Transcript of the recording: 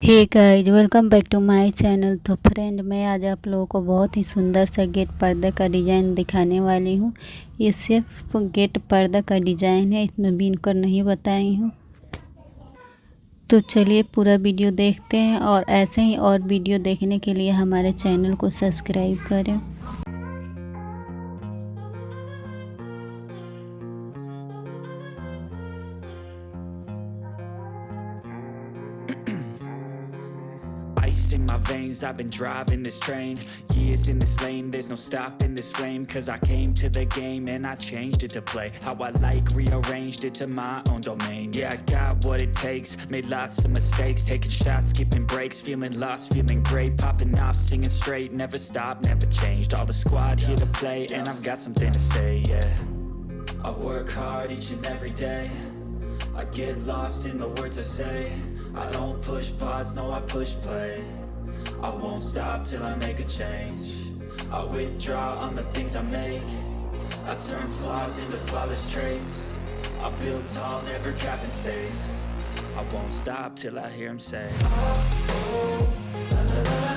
Hey guys, welcome back to my channel. तो friend, मैं आज आप लोगों को बहुत ही सुंदर सा गेट पर्दा का डिज़ाइन दिखाने वाली हूँ। ये सिर्फ गेट पर्दा का डिज़ाइन है, इसमें बीन कर नहीं बताई हूँ। तो चलिए पूरा वीडियो देखते हैं, और ऐसे ही और वीडियो देखने के लिए हमारे चैनल को सब्सक्राइब करें। Ice in my veins, I've been driving this train. Years in this lane, there's no stopping this flame. Cause I came to the game and I changed it to play how I like, rearranged it to my own domain. Yeah, I got what it takes, made lots of mistakes, taking shots, skipping breaks, feeling lost, feeling great, popping off, singing straight, never stopped, never changed. All the squad here to play, and I've got something to say, yeah. I work hard each and every day, I get lost in the words I say. I don't push pause, no I push play. I won't stop till I make a change. I withdraw on the things I make. I turn flaws into flawless traits. I build tall, never capped in space. I won't stop till I hear him say, oh, oh, la, la, la.